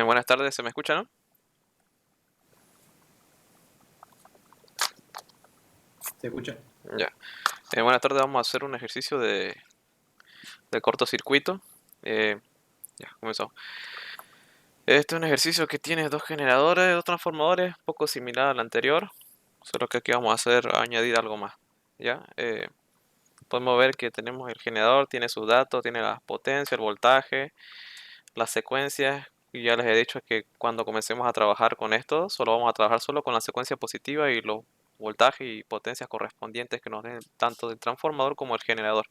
Buenas tardes, ¿se me escucha, no? ¿Se escucha? Ya. Buenas tardes, vamos a hacer un ejercicio de cortocircuito. Ya, comenzamos. Este es un ejercicio que tiene dos generadores, dos transformadores, poco similar al anterior, solo que aquí vamos a añadir algo más. ¿Ya? Podemos ver que tenemos el generador, tiene sus datos, tiene la potencia, el voltaje, las secuencias. Y ya les he dicho que cuando comencemos a trabajar con esto, solo vamos a trabajar solo con la secuencia positiva y los voltajes y potencias correspondientes que nos den tanto del transformador como el generador.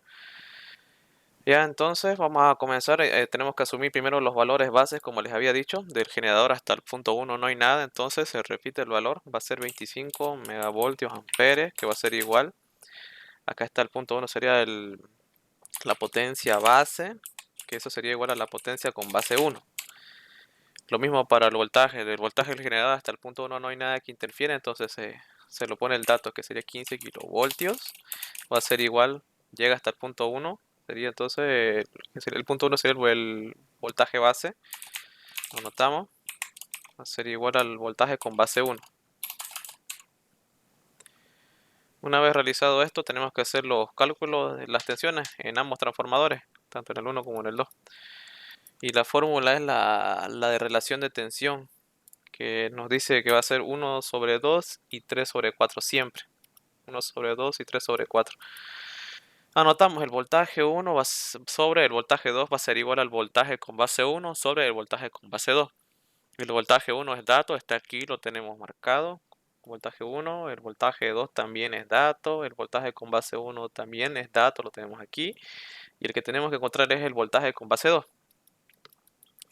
Ya, entonces vamos a comenzar. Tenemos que asumir primero los valores bases, como les había dicho, del generador hasta el punto uno no hay nada, entonces se repite el valor, va a ser 25 megavoltios amperes, que va a ser igual. Acá está el punto uno, sería la potencia base, que eso sería igual a la potencia con base uno. Lo mismo para el voltaje, del voltaje del generador hasta el punto uno no hay nada que interfiera, entonces se lo pone el dato, que sería 15 kilovoltios, va a ser igual, llega hasta el punto uno. Sería entonces, el punto uno sería el voltaje base, lo anotamos, va a ser igual al voltaje con base uno. Una vez realizado esto, tenemos que hacer los cálculos de las tensiones en ambos transformadores, tanto en el uno como en el 2. Y la fórmula es la de relación de tensión, que nos dice que va a ser 1/2 y 3/4 siempre. 1/2 y 3/4. Anotamos el voltaje 1 sobre el voltaje 2 va a ser igual al voltaje con base 1 sobre el voltaje con base 2. El voltaje 1 es dato, está aquí, lo tenemos marcado. Voltaje 1, el voltaje 2 también es dato, el voltaje con base 1 también es dato, lo tenemos aquí. Y el que tenemos que encontrar es el voltaje con base 2.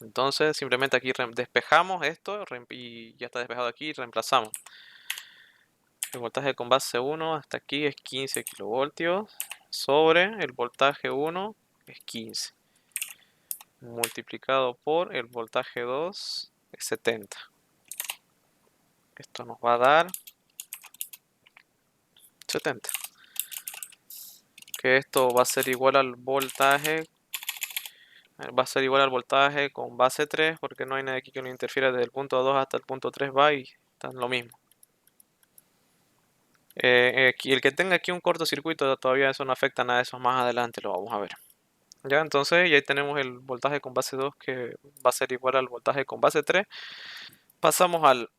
Entonces simplemente aquí despejamos esto y ya está despejado aquí y reemplazamos. El voltaje con base 1 hasta aquí es 15 kilovoltios sobre el voltaje 1 es 15 multiplicado por el voltaje 2 es 70. Esto nos va a dar 70. Que esto va a ser igual al voltaje, con base 3 porque no hay nada aquí que nos interfiera desde el punto 2 hasta el punto 3 va y están lo mismo. El que tenga aquí un cortocircuito todavía eso no afecta nada, eso más adelante lo vamos a ver. Ya, entonces ya tenemos el voltaje con base 2 que va a ser igual al voltaje con base 3. Pasamos al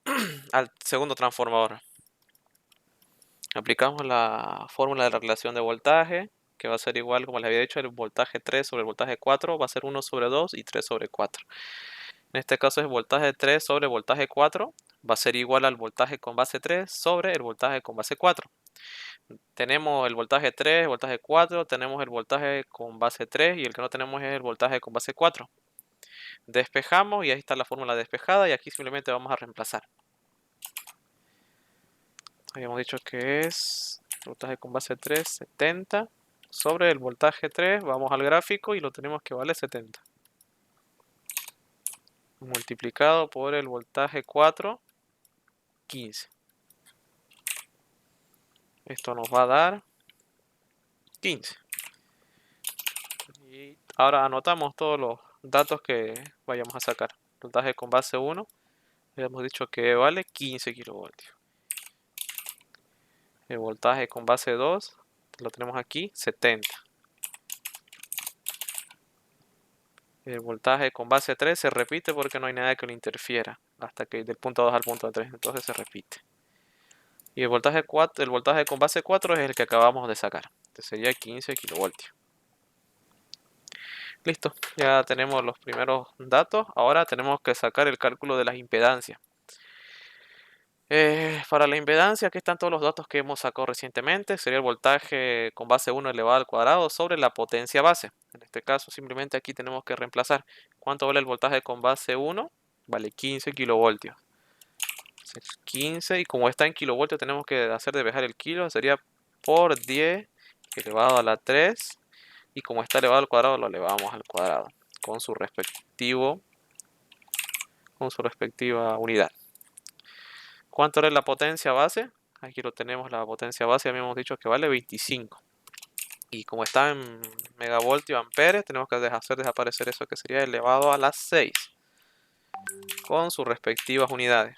segundo transformador. Aplicamos la fórmula de la relación de voltaje, que va a ser igual, como les había dicho, el voltaje 3 sobre el voltaje 4 va a ser 1/2 y 3/4. En este caso es voltaje 3 sobre voltaje 4 va a ser igual al voltaje con base 3 sobre el voltaje con base 4. Tenemos el voltaje 3, el voltaje 4, tenemos el voltaje con base 3 y el que no tenemos es el voltaje con base 4. Despejamos y ahí está la fórmula despejada y aquí simplemente vamos a reemplazar. Habíamos dicho que es voltaje con base 3, 70 sobre el voltaje 3, vamos al gráfico y lo tenemos que vale 70. Multiplicado por el voltaje 4, 15. Esto nos va a dar 15. Y ahora anotamos todos los datos que vayamos a sacar. Voltaje con base 1, habíamos dicho que vale 15 kilovoltios. El voltaje con base 2, lo tenemos aquí, 70. El voltaje con base 3 se repite porque no hay nada que lo interfiera hasta que del punto 2 al punto 3, entonces se repite. Y el voltaje con base 4 es el que acabamos de sacar, entonces sería 15 kilovoltios. Listo, ya tenemos los primeros datos, ahora tenemos que sacar el cálculo de las impedancias. Para la impedancia, aquí están todos los datos que hemos sacado recientemente. Sería el voltaje con base 1 elevado al cuadrado sobre la potencia base. En este caso, simplemente aquí tenemos que reemplazar. ¿Cuánto vale el voltaje con base 1? Vale 15 kilovoltios. 15, y como está en kilovoltios, tenemos que hacer despejar el kilo. Sería por 10 elevado a la 3. Y como está elevado al cuadrado, lo elevamos al cuadrado con su respectiva unidad. ¿Cuánto era la potencia base? Aquí lo tenemos, la potencia base, ya habíamos dicho que vale 25. Y como está en megavoltio amperes, tenemos que hacer desaparecer eso que sería elevado a las 6. con sus respectivas unidades.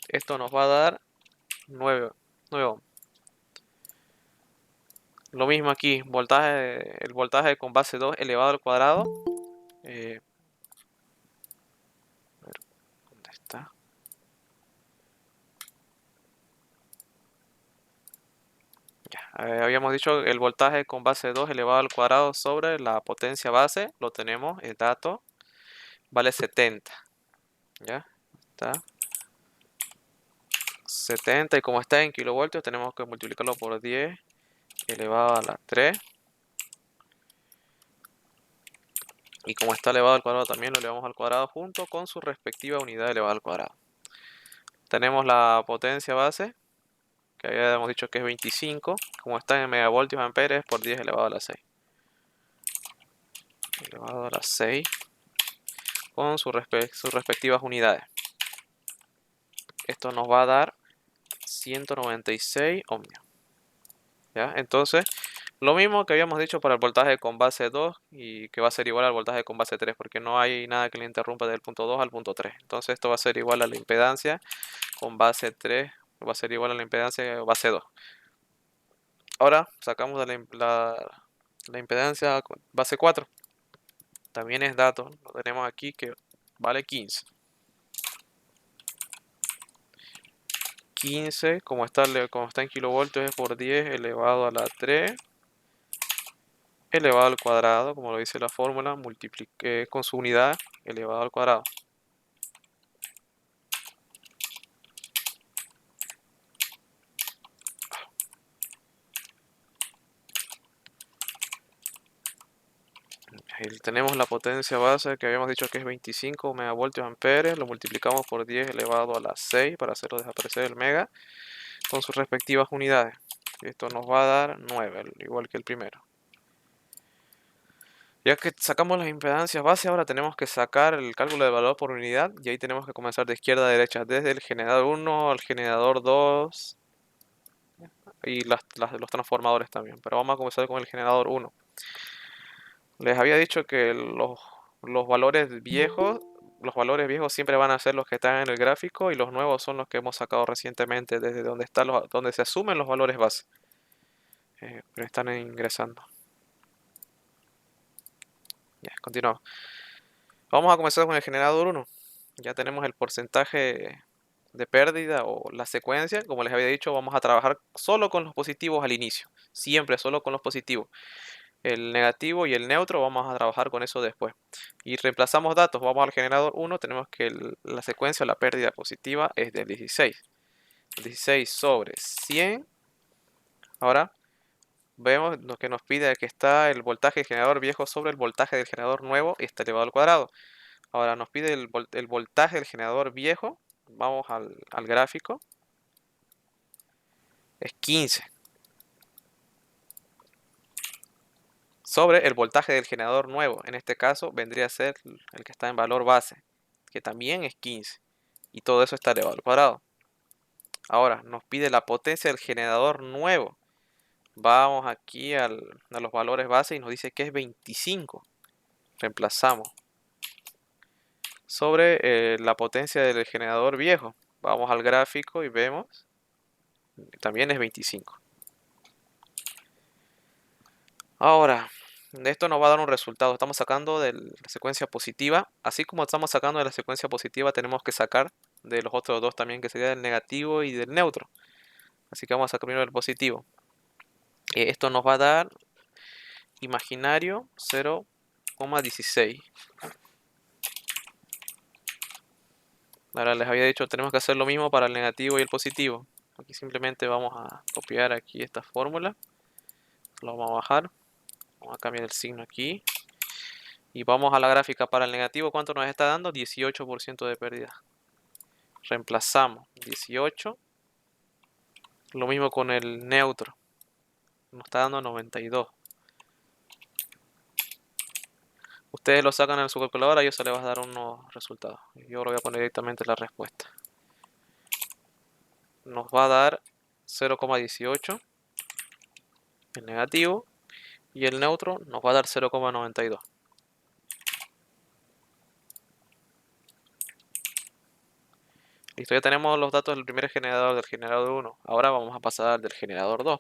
Esto nos va a dar 9 ohms. Lo mismo aquí, el voltaje con base 2 elevado al cuadrado. A ver, ¿dónde está? Habíamos dicho el voltaje con base 2 elevado al cuadrado sobre la potencia base. Lo tenemos, el dato. Vale 70. ¿Ya? Está 70 y como está en kilovoltios tenemos que multiplicarlo por 10 elevado a la 3. Y como está elevado al cuadrado también lo elevamos al cuadrado junto con su respectiva unidad elevada al cuadrado. Tenemos la potencia base, que habíamos dicho que es 25. Como está en megavoltios amperes, por 10 elevado a la 6. Elevado a la 6 con sus respectivas unidades. Esto nos va a dar 196 ohmios. ¿Ya? Entonces, lo mismo que habíamos dicho para el voltaje con base 2 y que va a ser igual al voltaje con base 3, porque no hay nada que le interrumpa del punto 2 al punto 3. Entonces esto va a ser igual a la impedancia con base 3, va a ser igual a la impedancia base 2. Ahora sacamos la impedancia con base 4. También es dato, lo tenemos aquí que vale 15. 15, como está en kilovoltios, es por 10 elevado a la 3 elevado al cuadrado, como lo dice la fórmula, multiplique con su unidad elevado al cuadrado. Ahí tenemos la potencia base que habíamos dicho que es 25 megavoltios amperes, lo multiplicamos por 10 elevado a la 6 para hacerlo desaparecer el mega con sus respectivas unidades. Esto nos va a dar 9, igual que el primero. Ya que sacamos las impedancias base, ahora tenemos que sacar el cálculo de valor por unidad y ahí tenemos que comenzar de izquierda a derecha, desde el generador 1 al generador 2 y los transformadores también. Pero vamos a comenzar con el generador 1. Les había dicho que los valores viejos siempre van a ser los que están en el gráfico y los nuevos son los que hemos sacado recientemente desde donde se asumen los valores base. Pero están ingresando. Ya, continuamos. Vamos a comenzar con el generador 1. Ya tenemos el porcentaje de pérdida o la secuencia. Como les había dicho, vamos a trabajar solo con los positivos al inicio. Siempre solo con los positivos. El negativo y el neutro vamos a trabajar con eso después. Y reemplazamos datos. Vamos al generador 1. Tenemos que la secuencia o la pérdida positiva es del 16. 16 sobre 100. Ahora vemos lo que nos pide que está el voltaje del generador viejo sobre el voltaje del generador nuevo y está elevado al cuadrado. Ahora nos pide el voltaje del generador viejo. Vamos al gráfico. Es 15. Sobre el voltaje del generador nuevo. En este caso vendría a ser el que está en valor base, que también es 15. Y todo eso está elevado al cuadrado. Ahora nos pide la potencia del generador nuevo. Vamos aquí a los valores base y nos dice que es 25. Reemplazamos. Sobre la potencia del generador viejo. Vamos al gráfico y vemos que también es 25. Ahora, esto nos va a dar un resultado. Estamos sacando de la secuencia positiva. Así como estamos sacando de la secuencia positiva, tenemos que sacar de los otros dos también, que sería del negativo y del neutro. Así que vamos a sacar primero el positivo. Esto nos va a dar imaginario 0,16. Ahora les había dicho, tenemos que hacer lo mismo para el negativo y el positivo. Aquí simplemente vamos a copiar aquí esta fórmula. Lo vamos a bajar. Vamos a cambiar el signo aquí. Y vamos a la gráfica para el negativo. ¿Cuánto nos está dando? 18% de pérdida. Reemplazamos 18. Lo mismo con el neutro. Nos está dando 92. Ustedes lo sacan en su calculadora y eso le va a dar unos resultados. Yo lo voy a poner directamente la respuesta. Nos va a dar 0,18 el negativo y el neutro nos va a dar 0,92. Listo, ya tenemos los datos del primer generador, del generador 1. Ahora vamos a pasar al del generador 2.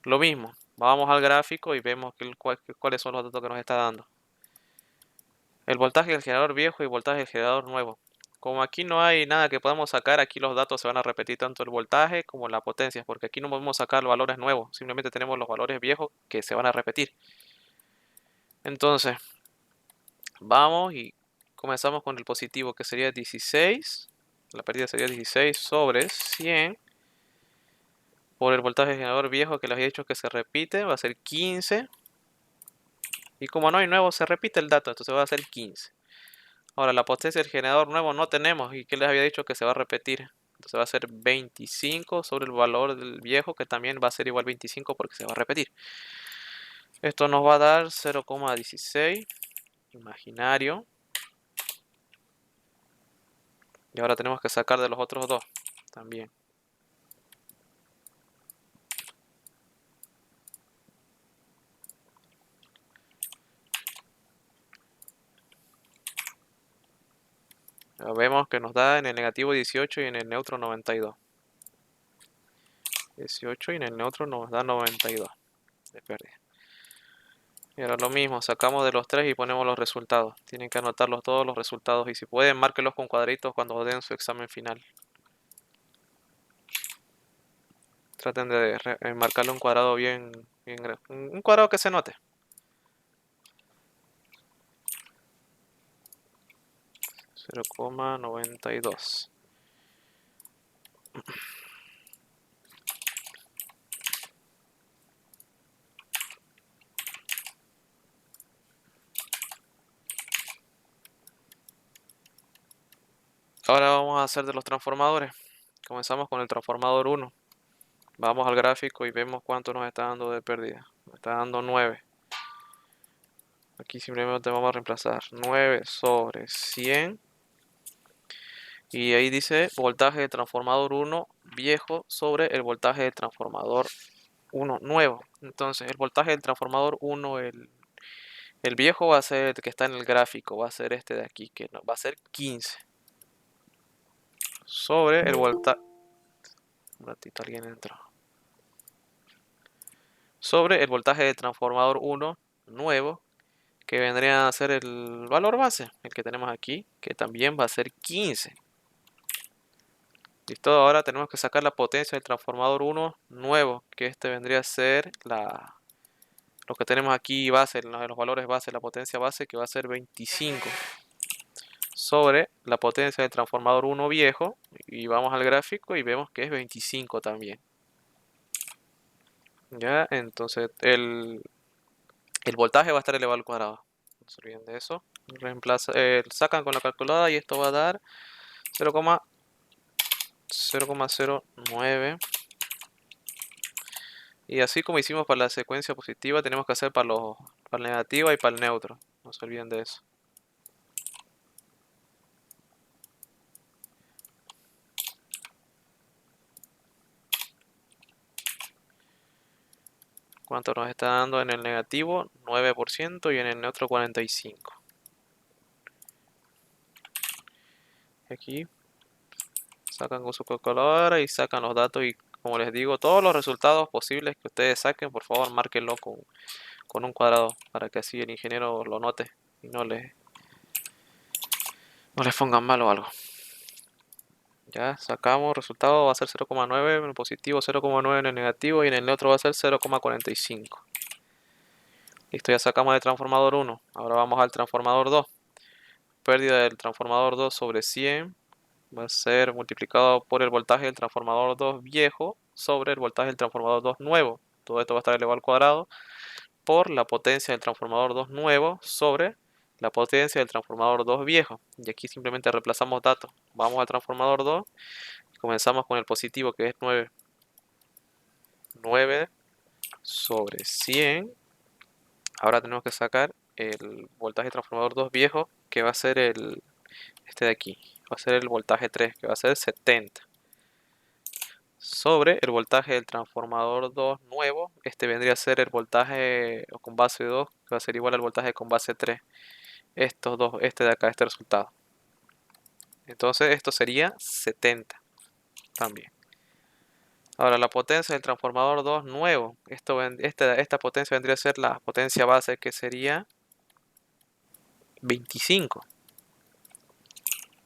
Lo mismo, vamos al gráfico y vemos cuáles son los datos que nos está dando. El voltaje del generador viejo y voltaje del generador nuevo. Como aquí no hay nada que podamos sacar, aquí los datos se van a repetir tanto el voltaje como la potencia, porque aquí no podemos sacar valores nuevos, simplemente tenemos los valores viejos que se van a repetir. Entonces, vamos y comenzamos con el positivo, que sería 16. La pérdida sería 16 sobre 100 por el voltaje del generador viejo, que les he dicho que se repite, va a ser 15. Y como no hay nuevo, se repite el dato, entonces va a ser 15. Ahora, la potencia del generador nuevo no tenemos, y que les había dicho que se va a repetir. Entonces va a ser 25 sobre el valor del viejo, que también va a ser igual 25 porque se va a repetir. Esto nos va a dar 0,16 imaginario. Y ahora tenemos que sacar de los otros dos también. Ya vemos que nos da en el negativo 18 y en el neutro 92. 18 y en el neutro nos da 92 de pérdida. Y ahora lo mismo, sacamos de los tres y ponemos los resultados. Tienen que anotarlos todos los resultados y si pueden, márquenlos con cuadritos cuando den su examen final. Traten de marcarle un cuadrado un cuadrado que se note. 0,92. Ahora vamos a hacer de los transformadores. Comenzamos con el transformador 1. Vamos al gráfico y vemos cuánto nos está dando de pérdida. Nos está dando 9. Aquí simplemente vamos a reemplazar 9 sobre 100. Y ahí dice voltaje de transformador 1 viejo sobre el voltaje de transformador 1 nuevo. Entonces el voltaje del transformador 1, el viejo va a ser el que está en el gráfico, va a ser este de aquí, que va a ser 15. Sobre el voltaje... Un ratito, alguien entró. Sobre el voltaje de transformador 1 nuevo, que vendría a ser el valor base, el que tenemos aquí, que también va a ser 15. Listo, ahora tenemos que sacar la potencia del transformador 1 nuevo, que este vendría a ser lo que tenemos aquí base, los valores base, la potencia base, que va a ser 25. Sobre la potencia del transformador 1 viejo, y vamos al gráfico y vemos que es 25 también. Ya, entonces el voltaje va a estar elevado al cuadrado. No se olviden de eso. Sacan con la calculadora y esto va a dar 0,09. Y así como hicimos para la secuencia positiva, tenemos que hacer para la negativa y para el neutro. No se olviden de eso. ¿Cuánto nos está dando en el negativo? 9% y en el neutro 45%. Aquí sacan con su calculadora y sacan los datos y como les digo, todos los resultados posibles que ustedes saquen, por favor, márquenlo con un cuadrado para que así el ingeniero lo note y no les pongan mal o algo. Ya sacamos, resultado va a ser 0,9 en el positivo, 0,9 en el negativo y en el neutro va a ser 0,45. Listo, ya sacamos el transformador 1. Ahora vamos al transformador 2. Pérdida del transformador 2 sobre 100 va a ser multiplicado por el voltaje del transformador 2 viejo sobre el voltaje del transformador 2 nuevo. Todo esto va a estar elevado al cuadrado por la potencia del transformador 2 nuevo sobre la potencia del transformador 2 viejo. Y aquí simplemente reemplazamos datos. Vamos al transformador 2 y comenzamos con el positivo, que es 9. 9 sobre 100. Ahora tenemos que sacar el voltaje transformador 2 viejo, que va a ser este de aquí. Va a ser el voltaje 3, que va a ser 70. Sobre el voltaje del transformador 2 nuevo, este vendría a ser el voltaje con base 2, que va a ser igual al voltaje con base 3. Estos dos, este de acá, este resultado. Entonces esto sería 70 también. Ahora la potencia del transformador 2 nuevo. Esta potencia vendría a ser la potencia base, que sería 25.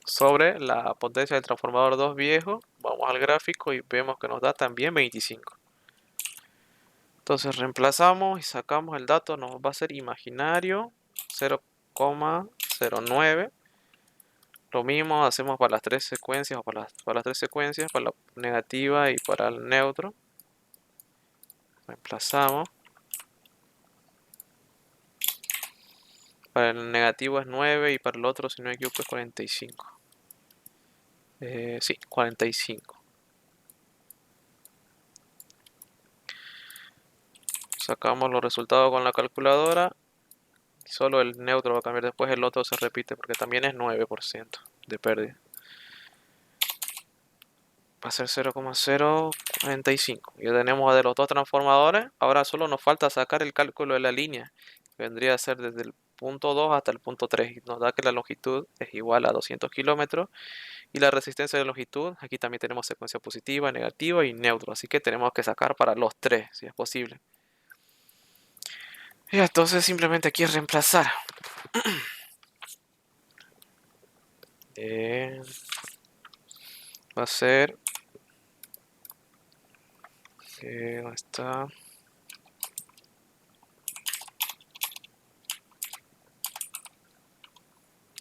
Sobre la potencia del transformador 2 viejo, vamos al gráfico y vemos que nos da también 25. Entonces reemplazamos y sacamos el dato, nos va a ser imaginario 0,09. Lo mismo hacemos para las tres secuencias, o para las tres secuencias, para la negativa y para el neutro. Reemplazamos. Para el negativo es 9 y para el otro, si no me equivoco, es 45. Sí, 45. Sacamos los resultados con la calculadora. Solo el neutro va a cambiar, después el otro se repite porque también es 9% de pérdida. Va a ser 0,045. Ya tenemos de los dos transformadores. Ahora solo nos falta sacar el cálculo de la línea. Vendría a ser desde el punto 2 hasta el punto 3. Nos da que la longitud es igual a 200 kilómetros. Y la resistencia de longitud, aquí también tenemos secuencia positiva, negativa y neutro. Así que tenemos que sacar para los tres, si es posible. Y entonces simplemente aquí es reemplazar. Va a ser... ¿dónde está?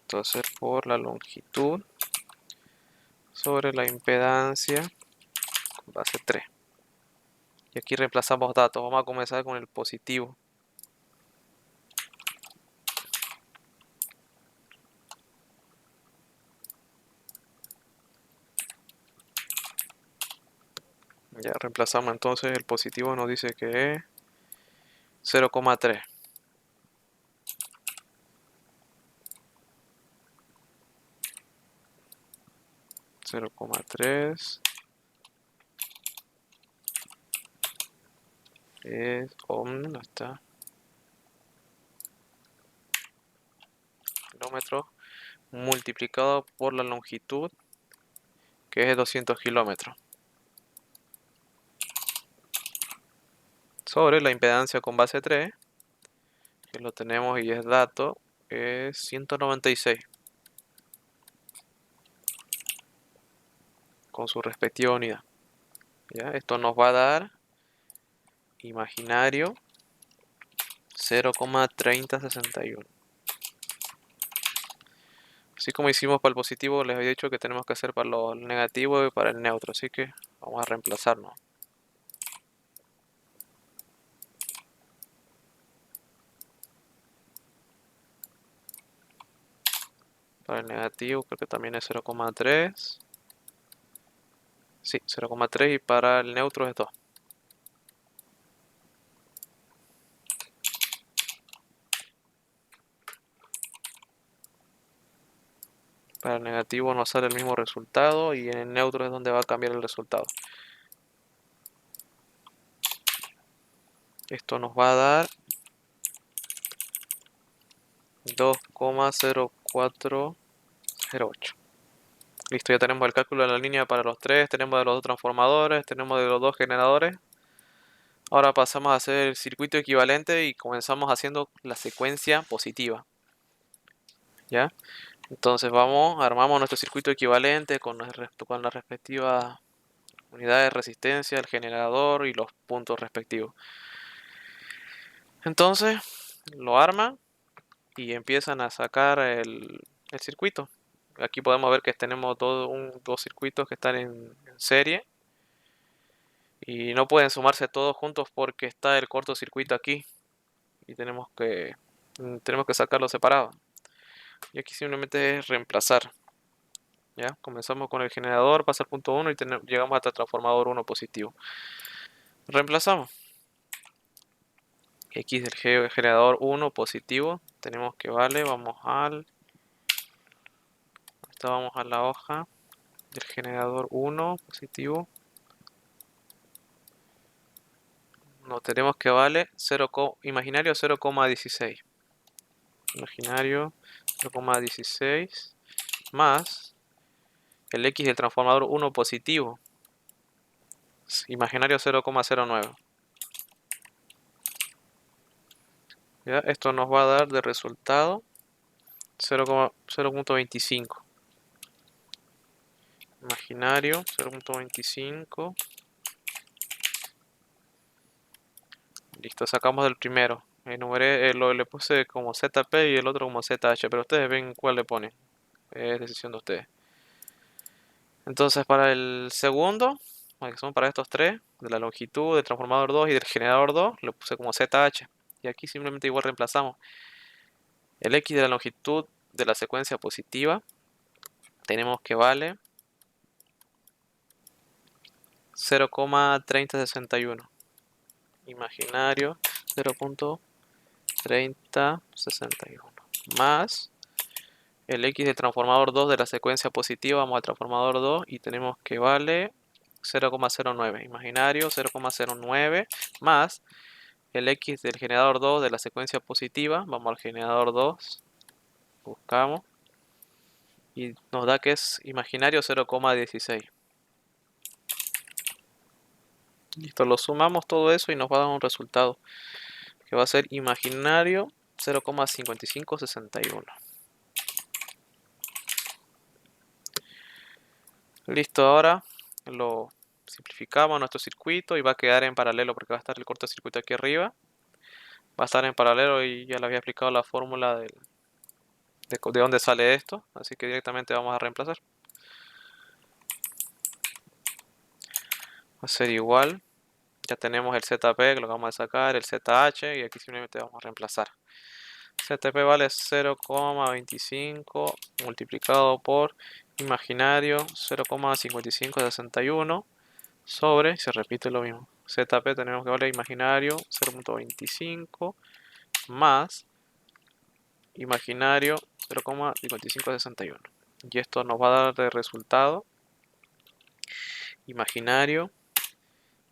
Entonces por la longitud sobre la impedancia con base 3. Y aquí reemplazamos datos. Vamos a comenzar con el positivo. Ya reemplazamos entonces el positivo, nos dice que es 0,3. 0,3 es ¿dónde está? Kilómetros multiplicado por la longitud, que es 200 kilómetros, sobre la impedancia con base 3, que lo tenemos y es dato, es 196 con su respectiva unidad. ¿Ya? Esto nos va a dar imaginario 0,3061. Así como hicimos para el positivo, les había dicho que tenemos que hacer para lo negativo y para el neutro, así que vamos a reemplazarnos. Para el negativo creo que también es 0,3. Sí, 0,3 y para el neutro es 2. Para el negativo nos sale el mismo resultado y en el neutro es donde va a cambiar el resultado. Esto nos va a dar 2,0408. Listo, ya tenemos el cálculo de la línea para los tres, tenemos de los dos transformadores, tenemos de los dos generadores. Ahora pasamos a hacer el circuito equivalente y comenzamos haciendo la secuencia positiva. ¿Ya? Entonces armamos nuestro circuito equivalente con las respectivas unidades de resistencia, el generador y los puntos respectivos. Entonces lo arman y empiezan a sacar el circuito. Aquí podemos ver que tenemos dos circuitos que están en serie y no pueden sumarse todos juntos porque está el cortocircuito aquí y tenemos que sacarlos separados. Y aquí simplemente es reemplazar. ¿Ya? Comenzamos con el generador, pasa al punto 1 y llegamos hasta el transformador 1 positivo. Reemplazamos. X del generador 1 positivo. Tenemos que vale, vamos a la hoja del generador 1 positivo. No, tenemos que vale imaginario 0,16. Imaginario 0,16 más el X del transformador 1 positivo. Imaginario 0,09. ¿Ya? Esto nos va a dar de resultado 0,25. Imaginario 0,25. Listo, sacamos del primero. Enumeré, le puse como ZP y el otro como ZH, pero ustedes ven cuál le ponen. Es decisión de ustedes. Entonces para el segundo, que son para estos tres, de la longitud, del transformador 2 y del generador 2, le puse como ZH. Y aquí simplemente igual reemplazamos el X de la longitud de la secuencia positiva. Tenemos que vale 0,3061. Imaginario 0,3061. Más el X del transformador 2 de la secuencia positiva. Vamos al transformador 2 y tenemos que vale 0,09. Imaginario 0,09 más el X del generador 2 de la secuencia positiva. Vamos al generador 2. Buscamos. Y nos da que es imaginario 0,16. Listo, lo sumamos todo eso y nos va a dar un resultado que va a ser imaginario 0,5561. Listo, ahora lo simplificamos nuestro circuito y va a quedar en paralelo porque va a estar el cortocircuito aquí arriba. Va a estar en paralelo y ya le había explicado la fórmula de dónde sale esto, así que directamente vamos a reemplazar. Va a ser igual, ya tenemos el ZP que lo vamos a sacar, el ZH y aquí simplemente vamos a reemplazar. ZP vale 0,25 multiplicado por imaginario 0,5561 sobre, se repite lo mismo. ZP tenemos que vale imaginario 0,25 más imaginario 0,5561. Y esto nos va a dar de resultado imaginario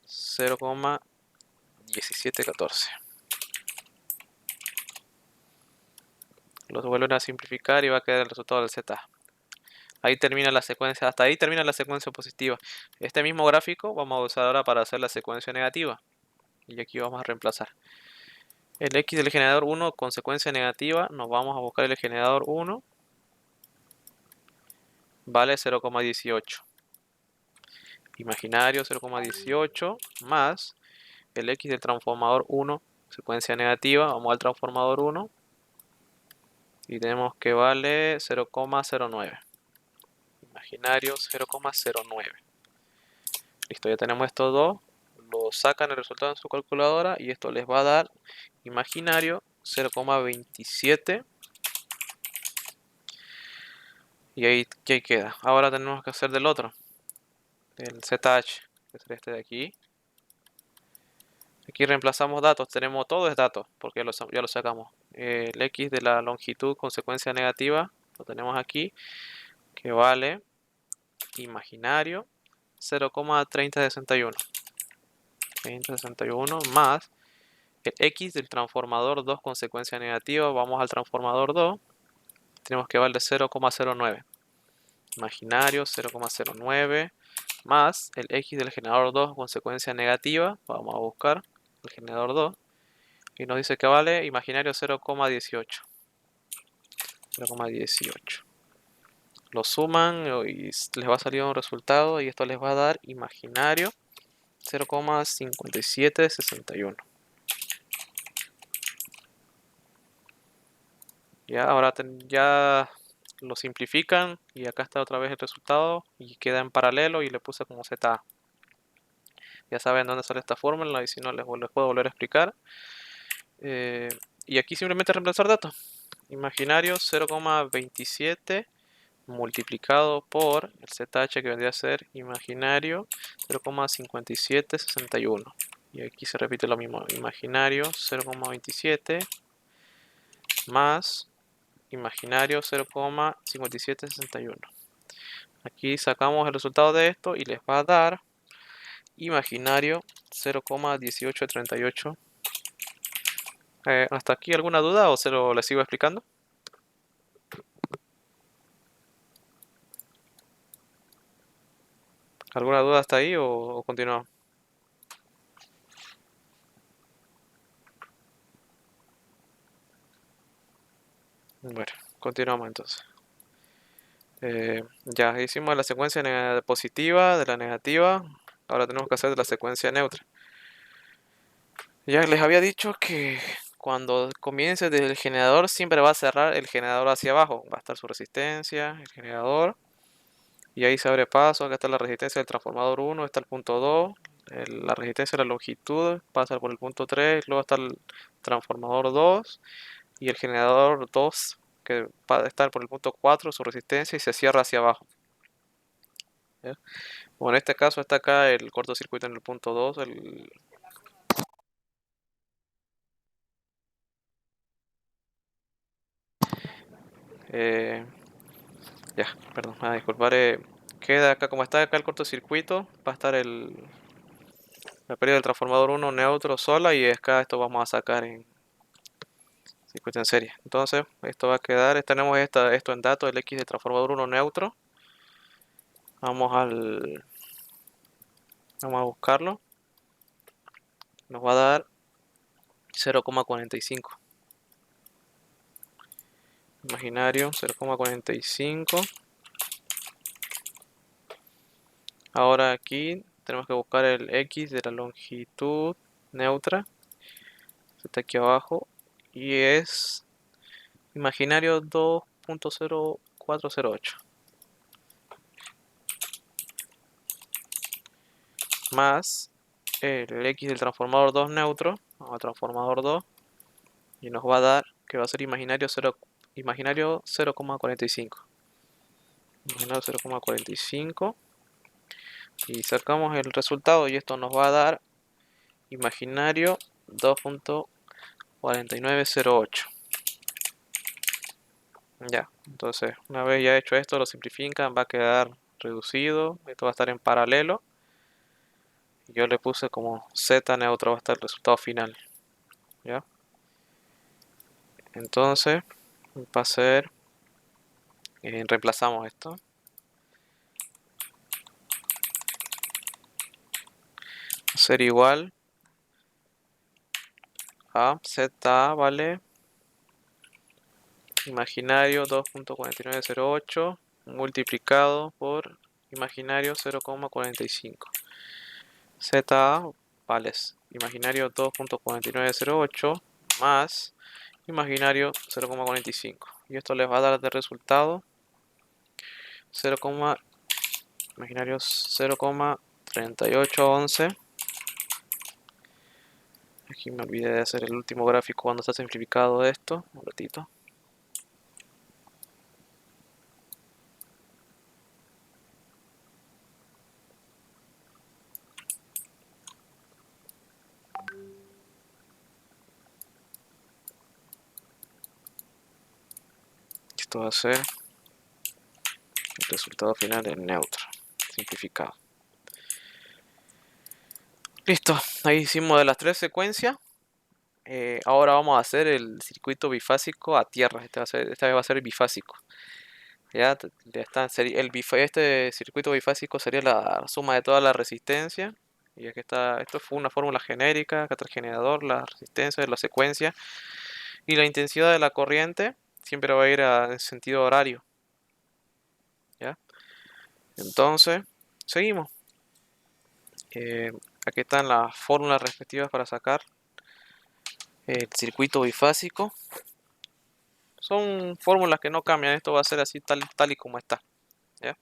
0,1714. Los vuelven a simplificar y va a quedar el resultado del Z. Ahí termina la secuencia, hasta ahí termina la secuencia positiva. Este mismo gráfico vamos a usar ahora para hacer la secuencia negativa. Y aquí vamos a reemplazar el X del generador 1 con secuencia negativa. Nos vamos a buscar el generador 1. Vale 0,18. Imaginario 0,18 más el X del transformador 1, secuencia negativa. Vamos al transformador 1 y tenemos que vale 0,09. Imaginario 0,09. Listo, ya tenemos estos dos. Lo sacan el resultado en su calculadora y esto les va a dar imaginario 0,27. Y ahí queda. Ahora tenemos que hacer del otro, del ZH, que es este de aquí. Aquí reemplazamos datos, tenemos todo es datos, porque ya lo sacamos. El X de la longitud con secuencia negativa, lo tenemos aquí, que vale imaginario 0,3061. 3061 más el X del transformador 2 con secuencia negativa, vamos al transformador 2, tenemos que vale 0,09. Imaginario 0,09 más el X del generador 2 con secuencia negativa, vamos a buscar el generador 2 y nos dice que vale imaginario 0,18. 0,18. Lo suman y les va a salir un resultado y esto les va a dar imaginario 0,5761. Ya, ahora ya lo simplifican y acá está otra vez el resultado y queda en paralelo y le puse como ZA. Ya saben dónde sale esta fórmula y si no les puedo volver a explicar. Y aquí simplemente reemplazar datos. Imaginario 0,27 multiplicado por el ZH que vendría a ser imaginario 0,5761. Y aquí se repite lo mismo. Imaginario 0,27 más imaginario 0,5761. Aquí sacamos el resultado de esto y les va a dar imaginario 0,1838. ¿Hasta aquí alguna duda o les sigo explicando? ¿Alguna duda hasta ahí o continuamos? Bueno, continuamos entonces. Ya hicimos la secuencia positiva de la negativa. Ahora tenemos que hacer de la secuencia neutra. Ya les había dicho que cuando comience desde el generador siempre va a cerrar el generador hacia abajo. Va a estar su resistencia, el generador. Y ahí se abre paso. Acá está la resistencia del transformador 1. Está el punto 2. La resistencia de la longitud pasa por el punto 3. Luego está el transformador 2. Y el generador 2 que va a estar por el punto 4. Su resistencia y se cierra hacia abajo. ¿Ya? Bueno, en este caso está acá el cortocircuito en el punto 2. Eh, Ya, perdón, disculpar. Queda acá, como está acá el cortocircuito, va a estar la pérdida del transformador 1 neutro sola y acá esto vamos a sacar en circuito en serie. Entonces, esto va a quedar, tenemos esto en datos, el X de transformador 1 neutro. Vamos vamos a buscarlo. Nos va a dar 0,45. Imaginario 0,45. Ahora aquí tenemos que buscar el X de la longitud neutra. Está aquí abajo. Y es imaginario 2.0408 más el X del transformador 2 neutro, o transformador 2, y nos va a dar que va a ser imaginario 0,45. Imaginario 0,45 y sacamos el resultado y esto nos va a dar imaginario 2.4908. Ya, entonces una vez ya hecho esto lo simplifican, va a quedar reducido, esto va a estar en paralelo. Yo le puse como Z neutro, va a estar el resultado final. ¿Ya? Entonces, va a ser, reemplazamos esto. Va a ser igual a ZA, ¿vale? Imaginario 2.4908 multiplicado por imaginario 0,45. ZA, vale, imaginario 2.4908 más imaginario 0,45. Y esto les va a dar de resultado 0, imaginario 0,3811. Aquí me olvidé de hacer el último gráfico cuando está simplificado esto. Un ratito. Esto va a ser el resultado final en neutro, simplificado. Listo, ahí hicimos de las tres secuencias. Ahora vamos a hacer el circuito bifásico a tierra. Esta vez va a ser bifásico. Ya, este circuito bifásico sería la suma de toda la resistencia. Y aquí está, esto fue una fórmula genérica, acá está el generador, la resistencia, la secuencia y la intensidad de la corriente siempre va a ir en sentido horario. ¿Ya? Entonces, seguimos. Eh, Aquí están las fórmulas respectivas para sacar el circuito bifásico. Son fórmulas que no cambian, esto va a ser así tal y como está. ¿Ya?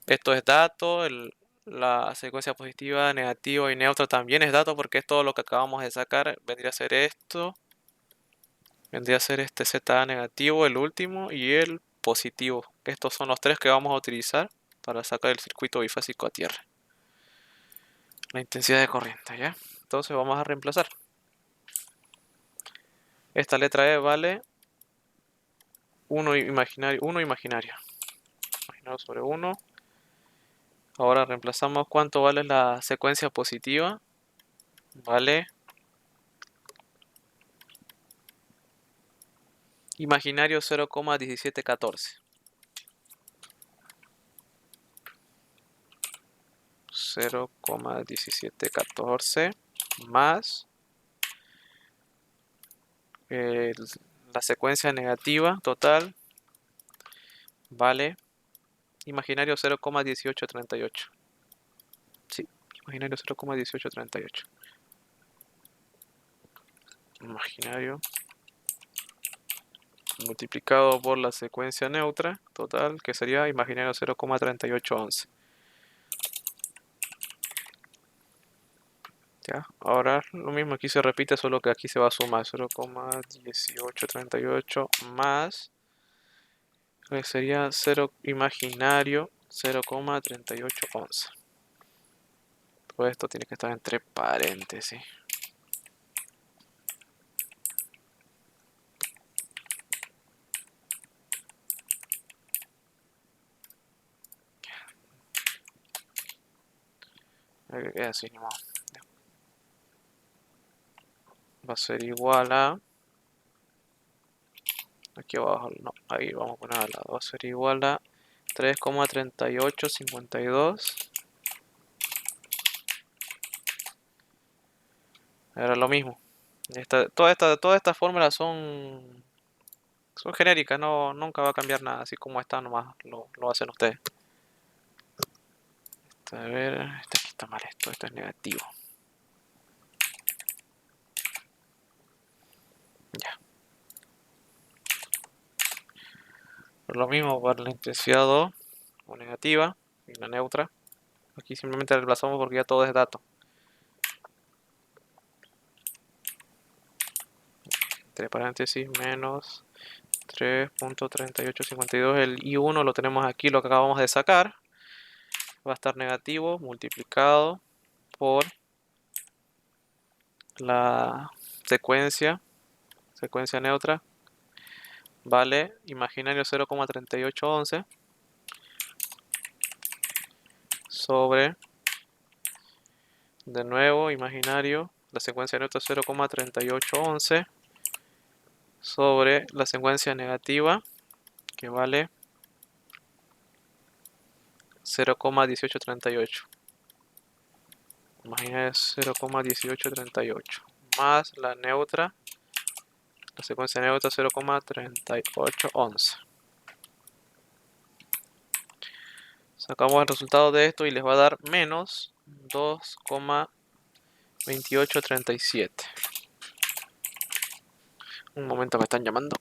Esto es dato, la secuencia positiva, negativa y neutra también es dato porque es todo lo que acabamos de sacar. Vendría a ser esto, vendría a ser este ZA negativo, el último, y el positivo. Estos son los tres que vamos a utilizar para sacar el circuito bifásico a tierra. La intensidad de corriente, ¿ya? Entonces vamos a reemplazar. Esta letra E vale 1 imaginario, 1 imaginario. Imaginario sobre 1. Ahora reemplazamos cuánto vale la secuencia positiva. Vale imaginario 0,1714. 0,1714 más la secuencia negativa total vale imaginario 0,1838. Sí, imaginario 0,1838. Imaginario multiplicado por la secuencia neutra total, que sería imaginario 0,3811. ¿Ya? Ahora lo mismo aquí se repite, solo que aquí se va a sumar 0,1838 más, que sería 0 imaginario 0,3811. Todo esto tiene que estar entre paréntesis. Así no. Va a ser igual a, aquí abajo, no, ahí vamos a poner al lado, va a ser igual a 3,3852. Era lo mismo. Todas estas fórmulas son genéricas, no, nunca va a cambiar nada, así como está nomás lo hacen ustedes. A ver, aquí está mal esto es negativo. Ya. Lo mismo para la intensidad 2 o negativa y la neutra. Aquí simplemente reemplazamos porque ya todo es dato. Entre paréntesis menos 3,3852. El I1 lo tenemos aquí, lo que acabamos de sacar. Va a estar negativo multiplicado por la secuencia neutra. Vale imaginario 0,3811 sobre, de nuevo, imaginario, la secuencia neutra 0,3811 sobre la secuencia negativa, que vale 0,1838. Imaginario 0,1838 más la neutra, la secuencia neutra 0,3811. Sacamos el resultado de esto y les va a dar menos 2,2837. Un momento, me están llamando.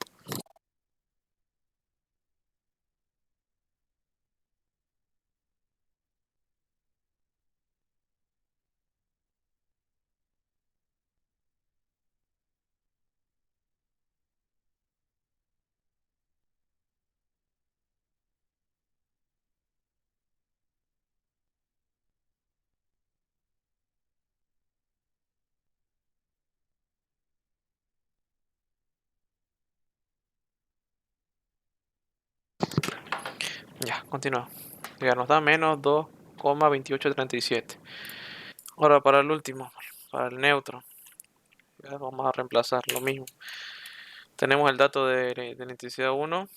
Ya, continúa. Ya nos da menos 2,2837. Ahora para el último, para el neutro. Ya vamos a reemplazar lo mismo. Tenemos el dato de la intensidad 1,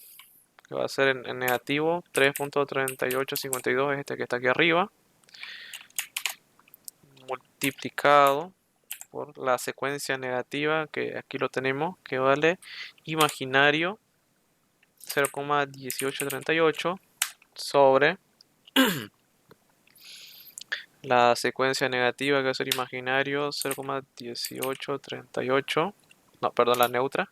que va a ser en negativo 3,3852, es este que está aquí arriba, multiplicado por la secuencia negativa, que aquí lo tenemos, que vale imaginario 0,1838 sobre la secuencia negativa, que va a ser imaginario 0,1838. No, perdón, la neutra.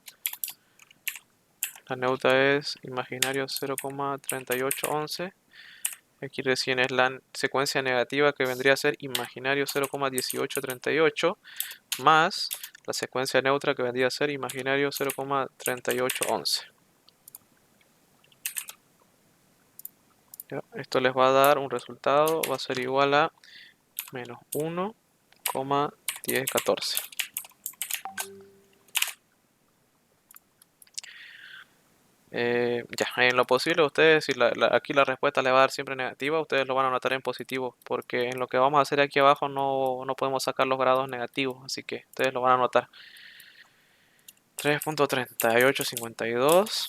La neutra es imaginario 0,3811. Aquí recién es la secuencia negativa, que vendría a ser imaginario 0,1838 más la secuencia neutra, que vendría a ser imaginario 0,3811. Esto les va a dar un resultado, va a ser igual a menos 1,1014. Ya, en lo posible ustedes, si aquí la respuesta le va a dar siempre negativa, ustedes lo van a anotar en positivo, porque en lo que vamos a hacer aquí abajo no podemos sacar los grados negativos, así que ustedes lo van a anotar. 3,3852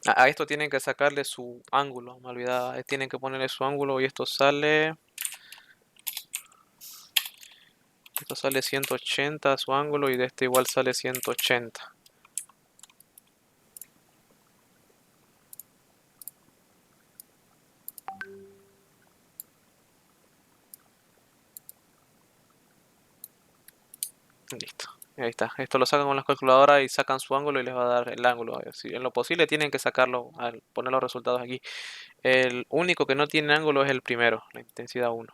A esto tienen que sacarle su ángulo, me olvidaba. Tienen que ponerle su ángulo y esto sale... Esto sale 180 su ángulo y de este igual sale 180. Listo. Ahí está. Esto lo sacan con las calculadoras y sacan su ángulo y les va a dar el ángulo. Si en lo posible tienen que sacarlo al poner los resultados aquí. El único que no tiene ángulo es el primero, la intensidad 1.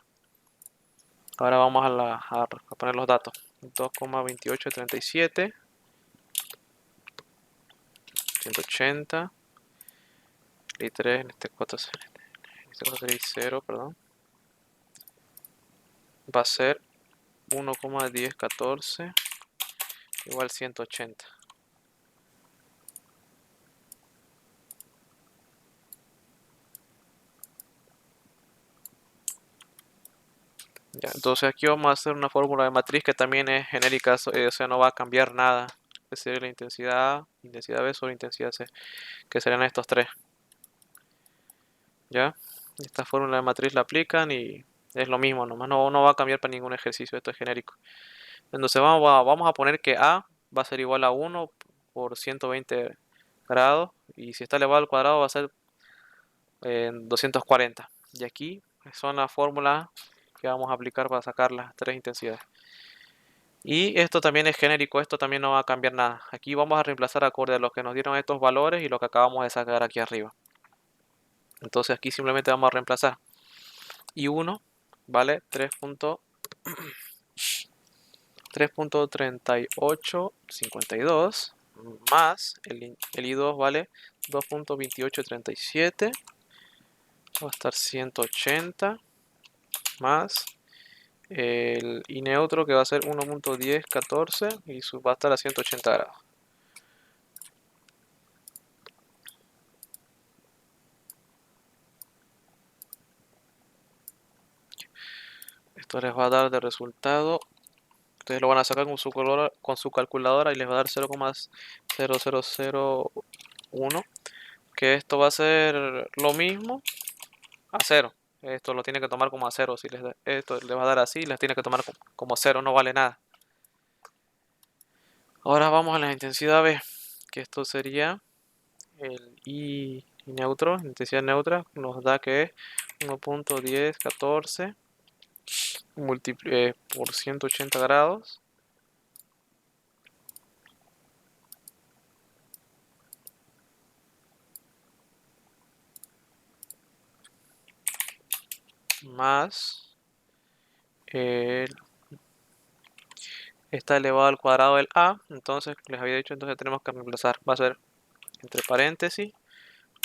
Ahora vamos a poner los datos. 2,2837, 180 y 3, en este caso sería 0, perdón. Va a ser 1,1014 igual 180. Ya, entonces aquí vamos a hacer una fórmula de matriz que también es genérica, o sea, no va a cambiar nada. Que sería la intensidad A, intensidad B sobre intensidad C, que serían estos tres. ¿Ya? Esta fórmula de matriz la aplican y es lo mismo, nomás no va a cambiar para ningún ejercicio, esto es genérico. Entonces vamos a poner que A va a ser igual a 1 por 120 grados y si está elevado al cuadrado va a ser 240. Y aquí son las fórmulas que vamos a aplicar para sacar las tres intensidades. Y esto también es genérico, esto también no va a cambiar nada. Aquí vamos a reemplazar acorde a los que nos dieron estos valores y lo que acabamos de sacar aquí arriba. Entonces aquí simplemente vamos a reemplazar. Y 1 vale 3.3852 más el I2 vale 2.2837. Va a estar 180 más el I neutro que va a ser 1.1014 y va a estar a 180 grados. Esto les va a dar de resultado, ustedes lo van a sacar con su calculadora y les va a dar 0,0001, que esto va a ser lo mismo a 0. Esto lo tiene que tomar como a 0, si esto les va a dar así, les tiene que tomar como 0, no vale nada. Ahora vamos a la intensidad B, que esto sería el I neutro, intensidad neutra, nos da que es 1.1014 por 180 grados más está elevado al cuadrado del A, entonces les había dicho, entonces tenemos que reemplazar, va a ser entre paréntesis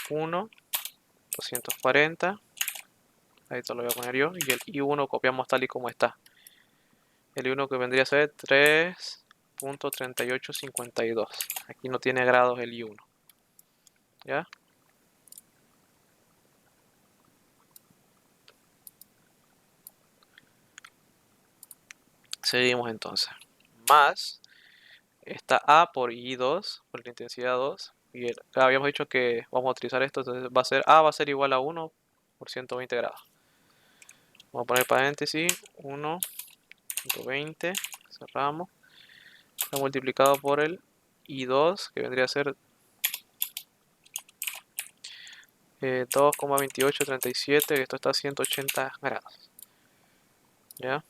1, 240, ahí te lo voy a poner yo, y el I1 copiamos tal y como está. El I1 que vendría a ser 3.3852, aquí no tiene grados el I1, ¿ya? Seguimos entonces, más está A por I2, por la intensidad 2, y habíamos dicho que vamos a utilizar esto, entonces A va a ser igual a 1 por 120 grados. Vamos a poner paréntesis, 1.20, cerramos, está multiplicado por el I2, que vendría a ser 2,2837, que esto está a 180 grados. ¿Ya?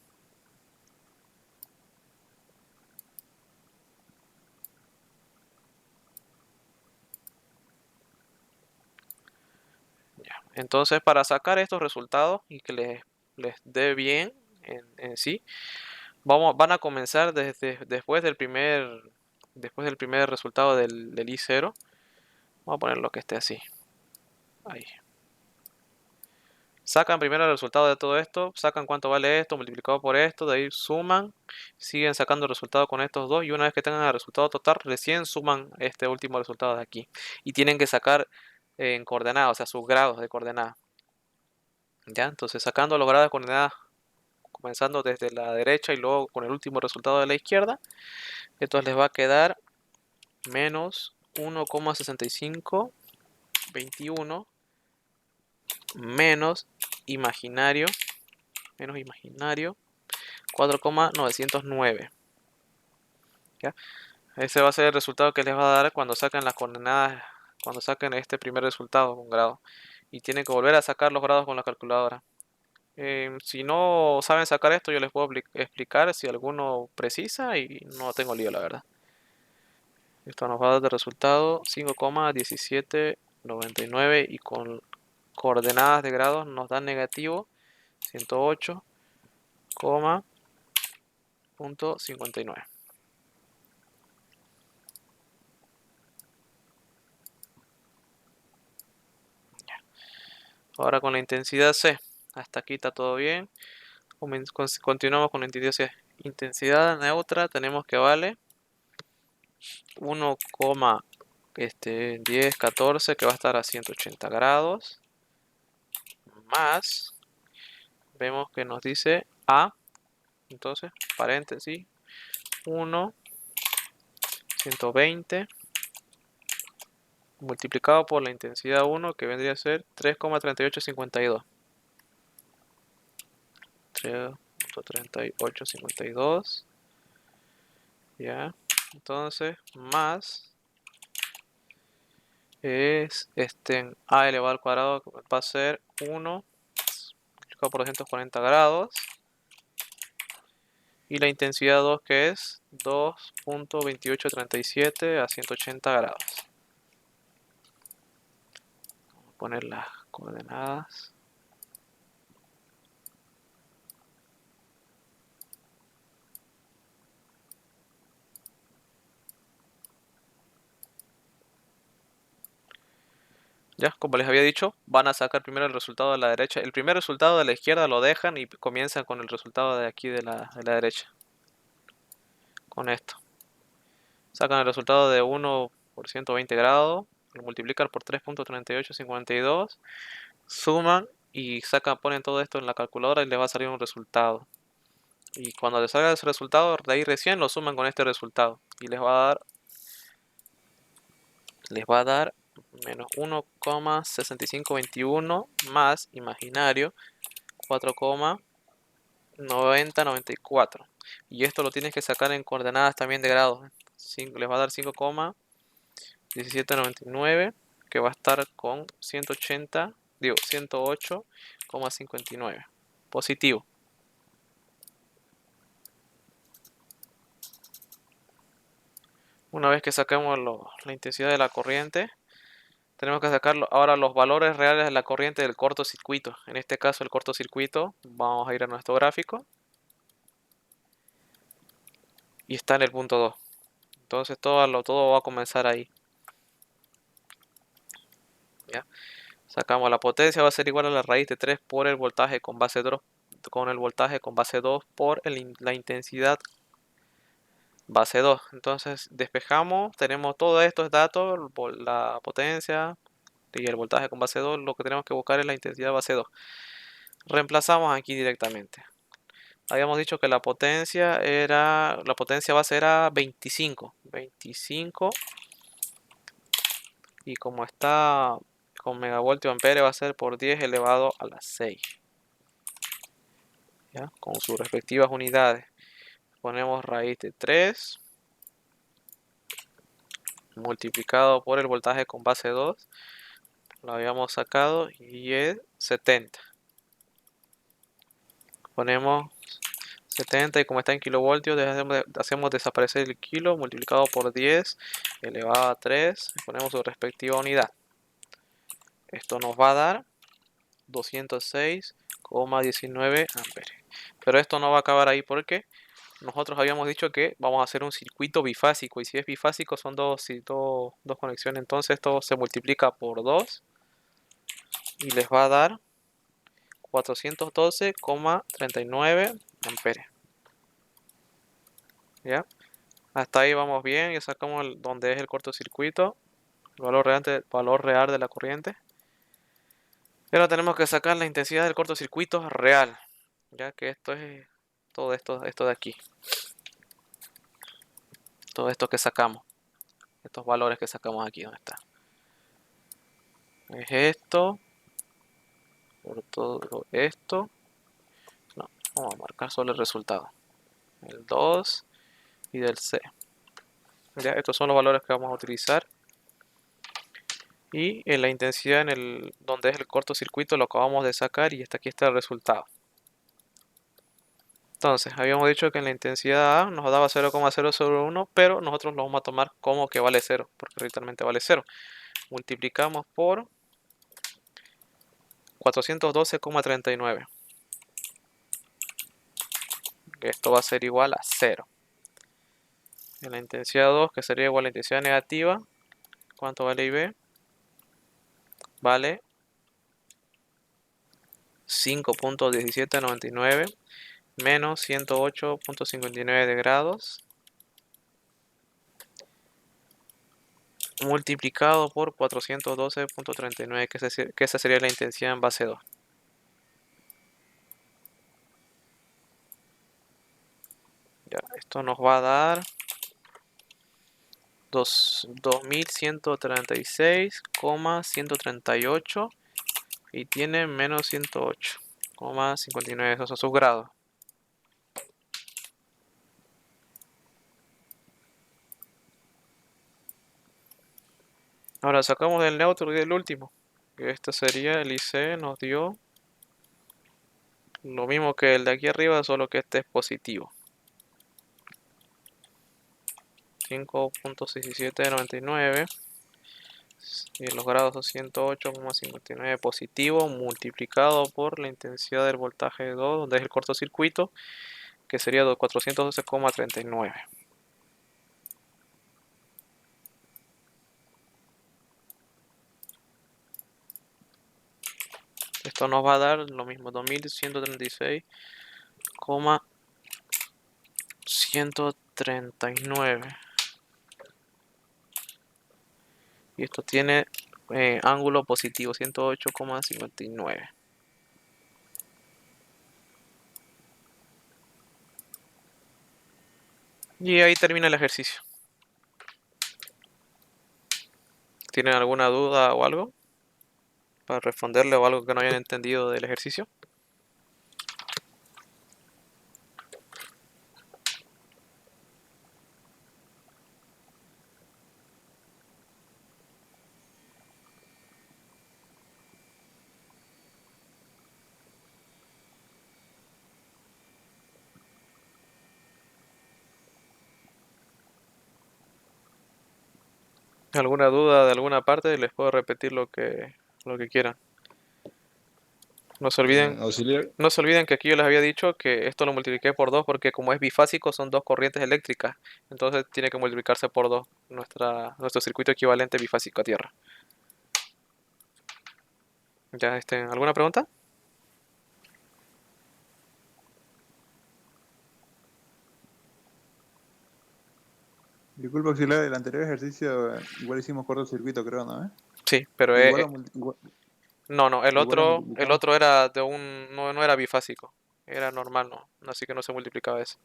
Entonces, para sacar estos resultados y que les dé bien en sí, van a comenzar después del primer resultado del I0. Vamos a poner lo que esté así. Ahí. Sacan primero el resultado de todo esto, sacan cuánto vale esto multiplicado por esto, de ahí suman, siguen sacando el resultado con estos dos y una vez que tengan el resultado total, recién suman este último resultado de aquí. Y tienen que sacar en coordenadas, o sea, sus grados de coordenadas. ¿Ya? Entonces sacando los grados de coordenadas, comenzando desde la derecha y luego con el último resultado de la izquierda, esto les va a quedar menos 1,65 21 menos imaginario 4,909. ¿Ya? Ese va a ser el resultado que les va a dar cuando saquen las coordenadas, cuando saquen este primer resultado con grado. Y tienen que volver a sacar los grados con la calculadora. Si no saben sacar esto, yo les puedo explicar si alguno precisa y no tengo lío, la verdad. Esto nos va a dar de resultado 5,1799 y con coordenadas de grados nos da negativo 108,59. Ahora con la intensidad C. Hasta aquí está todo bien. Continuamos con la intensidad C. Intensidad neutra tenemos que vale 1,1014 que va a estar a 180 grados. Más, vemos que nos dice A. Entonces, paréntesis, 1, 120 multiplicado por la intensidad 1 que vendría a ser 3,3852. 3,3852. Ya, entonces más es a elevado al cuadrado va a ser 1 multiplicado por 240 grados y la intensidad 2 que es 2,2837 a 180 grados. Vamos a poner las coordenadas. Ya, como les había dicho, van a sacar primero el resultado de la derecha. El primer resultado de la izquierda lo dejan y comienzan con el resultado de aquí de la derecha. Con esto. Sacan el resultado de 1 por 120 grados, lo multiplican por 3,3852, suman y ponen todo esto en la calculadora y les va a salir un resultado. Y cuando les salga ese resultado, de ahí recién lo suman con este resultado. Y les va a dar menos 1,6521 más imaginario 4,9094. Y esto lo tienes que sacar en coordenadas también de grados. Les va a dar 5,1799 que va a estar con 108,59. Positivo. Una vez que saquemos la intensidad de la corriente, tenemos que sacar ahora los valores reales de la corriente del cortocircuito. En este caso el cortocircuito, vamos a ir a nuestro gráfico. Y está en el punto 2. Entonces todo va a comenzar ahí. ¿Ya? Sacamos la potencia, va a ser igual a la raíz de 3 por el voltaje con base 2, por la intensidad base 2. Entonces despejamos, tenemos todos estos datos, la potencia y el voltaje con base 2. Lo que tenemos que buscar es la intensidad base 2. Reemplazamos aquí directamente. Habíamos dicho que la potencia base era 25 y como está con megavoltio ampere va a ser por 10 elevado a la 6. ¿Ya? Con sus respectivas unidades. Ponemos raíz de 3 multiplicado por el voltaje con base 2. Lo habíamos sacado y es 70. Ponemos 70 y como está en kilovoltios hacemos desaparecer el kilo multiplicado por 10 elevado a 3. Ponemos su respectiva unidad. Esto nos va a dar 206,19 amperes. Pero esto no va a acabar ahí porque nosotros habíamos dicho que vamos a hacer un circuito bifásico. Y si es bifásico son dos conexiones. Entonces esto se multiplica por 2 y les va a dar 412,39 amperes. ¿Ya? Hasta ahí vamos bien. Ya sacamos donde es el cortocircuito. El valor real de la corriente. Y ahora tenemos que sacar la intensidad del cortocircuito real. Ya que esto es todo esto de aquí. Todo esto que sacamos. Estos valores que sacamos aquí. ¿Dónde está? es esto, por todo esto. No, vamos a marcar solo el resultado. El 2 y del C. Ya, estos son los valores que vamos a utilizar. Y en la intensidad en el donde es el cortocircuito lo acabamos de sacar y aquí está el resultado. Entonces, habíamos dicho que en la intensidad A nos daba 0,001, pero nosotros lo vamos a tomar como que vale 0, porque literalmente vale 0. Multiplicamos por 412,39. Esto va a ser igual a 0. En la intensidad 2, que sería igual a la intensidad negativa, ¿cuánto vale IB? Vale 5.1799 menos 108.59 de grados multiplicado por 412.39, que esa sería la intensidad en base 2. Ya, esto nos va a dar 2136,138 y tiene menos 108,59, esos son sus grados. Ahora sacamos del neutro y del último. Este sería el IC, nos dio lo mismo que el de aquí arriba, solo que este es positivo. 5.6799 y los grados son 108,59 positivo multiplicado por la intensidad del voltaje de 2, donde es el cortocircuito, que sería 412,39. Esto nos va a dar lo mismo, 2136,139. Y esto tiene ángulo positivo, 108,59. Y ahí termina el ejercicio. ¿Tienen alguna duda o algo para responderle o algo que no hayan entendido del ejercicio? ¿Alguna duda de alguna parte? Les puedo repetir lo que quieran. No se olviden, Auxiliar. no se olviden que aquí yo les había dicho que esto lo multipliqué por 2 porque como es bifásico son dos corrientes eléctricas. Entonces tiene que multiplicarse por 2 nuestro circuito equivalente bifásico a tierra. ¿Ya alguna pregunta? Disculpa, auxiliar, el anterior ejercicio igual hicimos cortocircuito, creo, ¿no? Sí, pero no, el igual lo multiplicamos. otro era no era bifásico, era normal, no, así que no se multiplicaba eso.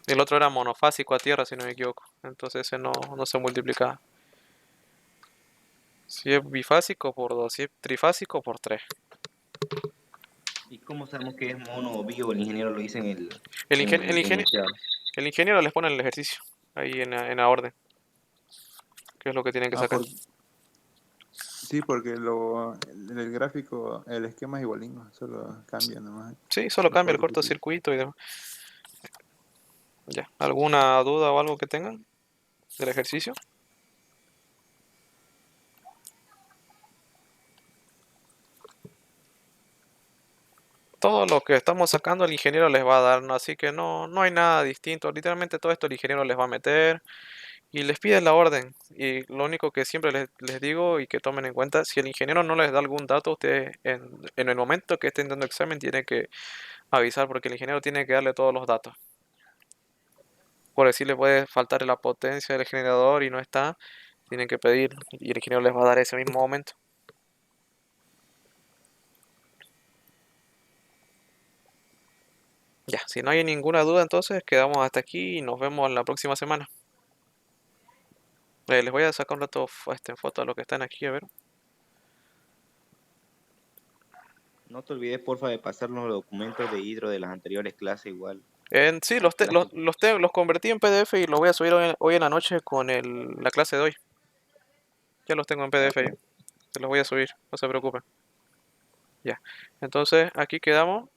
El otro era monofásico a tierra, si no me equivoco, entonces ese no se multiplicaba. Si es bifásico por 2, si es trifásico por 3. ¿Y cómo sabemos que es mono o bi o el ingeniero lo dice El, en ingen- el, el ingenie- enunciado? el ingeniero les pone el ejercicio, ahí en la orden, que es lo que tienen que Ah, sacar. sí, porque el gráfico, el esquema es igualito, solo cambia nomás Sí, solo los cambia el cortocircuitos. cortocircuito y demás. Ya, ¿alguna duda o algo que tengan del ejercicio? Todo lo que estamos sacando el ingeniero les va a dar, ¿no? Así que no hay nada distinto. Literalmente todo esto el ingeniero les va a meter y les pide la orden. Y lo único que siempre les digo y que tomen en cuenta, si el ingeniero no les da algún dato, ustedes en el momento que estén dando examen tienen que avisar porque el ingeniero tiene que darle todos los datos. Por decir, le puede faltar la potencia del generador y no está, tienen que pedir y el ingeniero les va a dar ese mismo momento. Ya, si no hay ninguna duda, entonces quedamos hasta aquí y nos vemos la próxima semana. Les voy a sacar un rato en foto a lo que están aquí, a ver. No te olvides, porfa, de pasar los documentos de Hidro de las anteriores clases igual. Sí, Las clases. los convertí en PDF y los voy a subir hoy en la noche con la clase de hoy. Ya los tengo en Ya, PDF ahí. pues. Se los voy a subir, no se preocupen. Ya. Entonces, aquí quedamos.